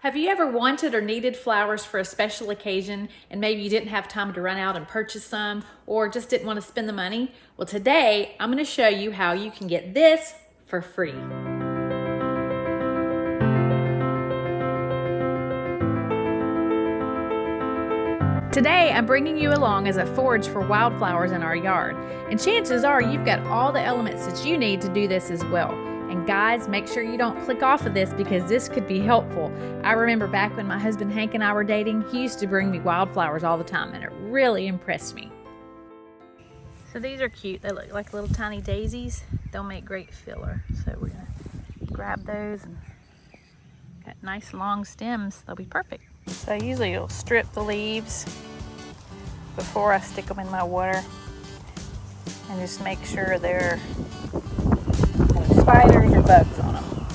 Have you ever wanted or needed flowers for a special occasion and maybe you didn't have time to run out and purchase some or just didn't want to spend the money? Well, today I'm going to show you how you can get this for free. Today I'm bringing you along as a forage for wildflowers in our yard, and chances are you've got all the elements that you need to do this as well. And guys, make sure you don't click off of this because this could be helpful. I remember back when my husband Hank and I were dating, he used to bring me wildflowers all the time and it really impressed me. So these are cute. They look like little tiny daisies. They'll make great filler. So we're gonna grab those and got nice long stems. They'll be perfect. So I usually will strip the leaves before I stick them in my water and just make sure they're spiders or bugs on them.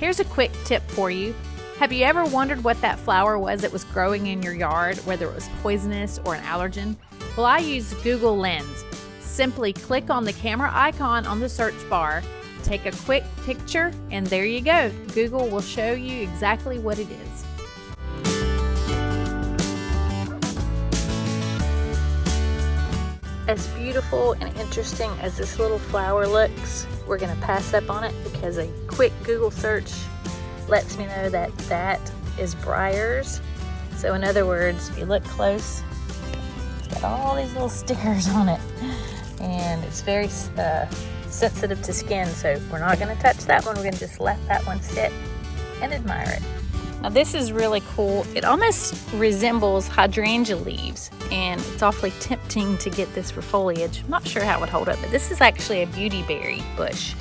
Here's a quick tip for you. Have you ever wondered what that flower was that was growing in your yard, whether it was poisonous or an allergen? Well, I use Google Lens. Simply click on the camera icon on the search bar, take a quick picture, and there you go. Google will show you exactly what it is. As beautiful and interesting as this little flower looks, we're going to pass up on it because a quick Google search lets me know that that is briars. So in other words, if you look close, it's got all these little stickers on it and it's very sensitive to skin, so we're not going to touch that one. We're going to just let that one sit and admire it. Now this is really cool. It almost resembles hydrangea leaves and it's awfully tempting to get this for foliage. I'm not sure how it would hold up, but this is actually a beautyberry bush.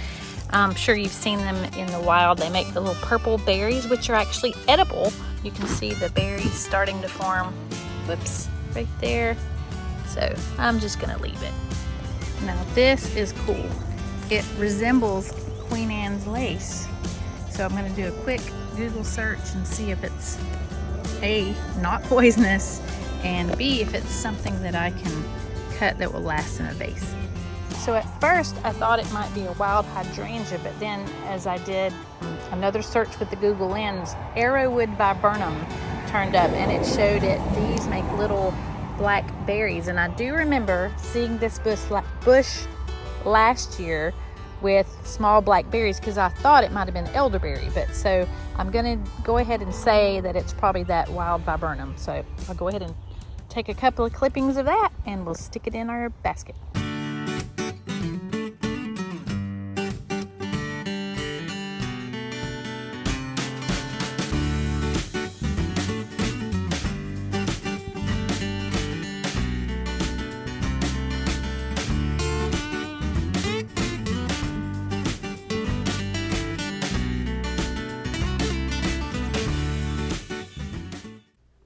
I'm sure you've seen them in the wild. They make the little purple berries, which are actually edible. You can see the berries starting to form, whoops, right there. So I'm just gonna leave it. Now this is cool. It resembles Queen Anne's lace. So I'm gonna do a quick Google search and see if it's A, not poisonous, and B, if it's something that I can cut that will last in a vase. So at first I thought it might be a wild hydrangea, but then as I did another search with the Google Lens, Arrowwood viburnum turned up and it showed it. These make little black berries, and I do remember seeing this bush last year with small black berries because I thought it might have been elderberry, but so I'm gonna go ahead and say that it's probably that wild viburnum. So I'll go ahead and take a couple of clippings of that and we'll stick it in our basket.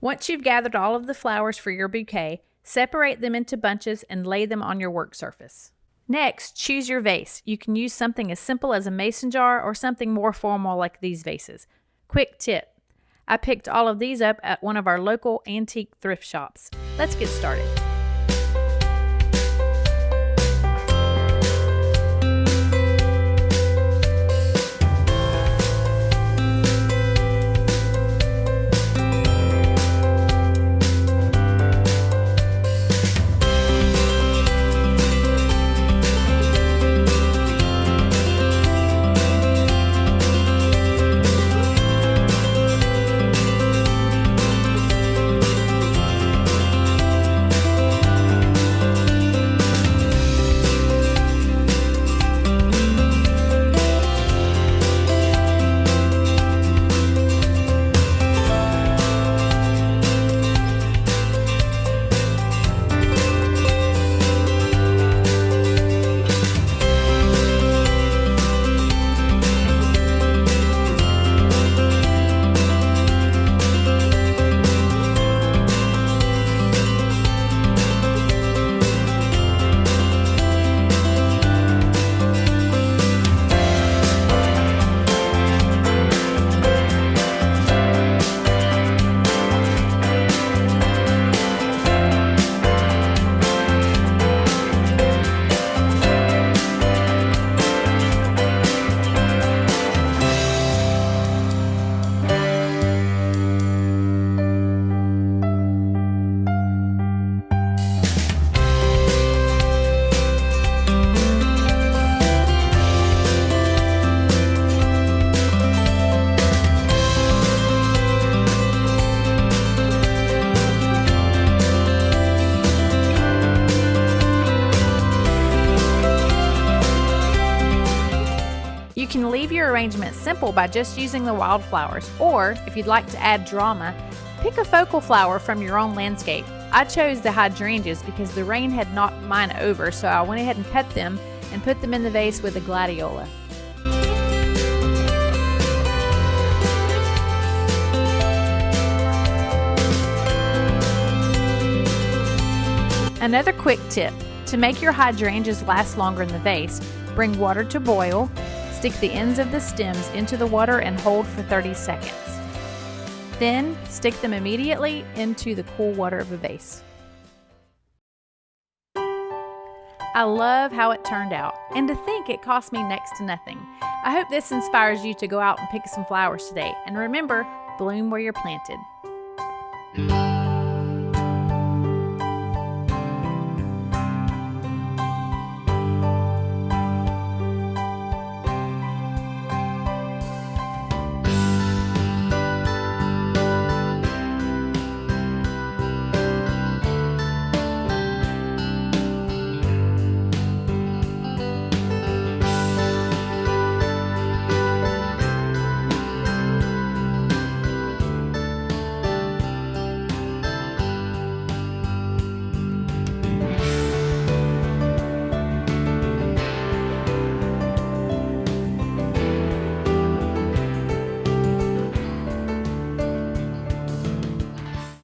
Once you've gathered all of the flowers for your bouquet, separate them into bunches and lay them on your work surface. Next, choose your vase. You can use something as simple as a mason jar or something more formal like these vases. Quick tip, I picked all of these up at one of our local antique thrift shops. Let's get started. arrangement simple by just using the wildflowers, or if you'd like to add drama, pick a focal flower from your own landscape. I chose the hydrangeas because the rain had knocked mine over, so I went ahead and cut them and put them in the vase with a gladiola. Another quick tip, to make your hydrangeas last longer in the vase, bring water to boil, stick the ends of the stems into the water and hold for 30 seconds. Then, stick them immediately into the cool water of a vase. I love how it turned out, and to think it cost me next to nothing. I hope this inspires you to go out and pick some flowers today, and remember, bloom where you're planted.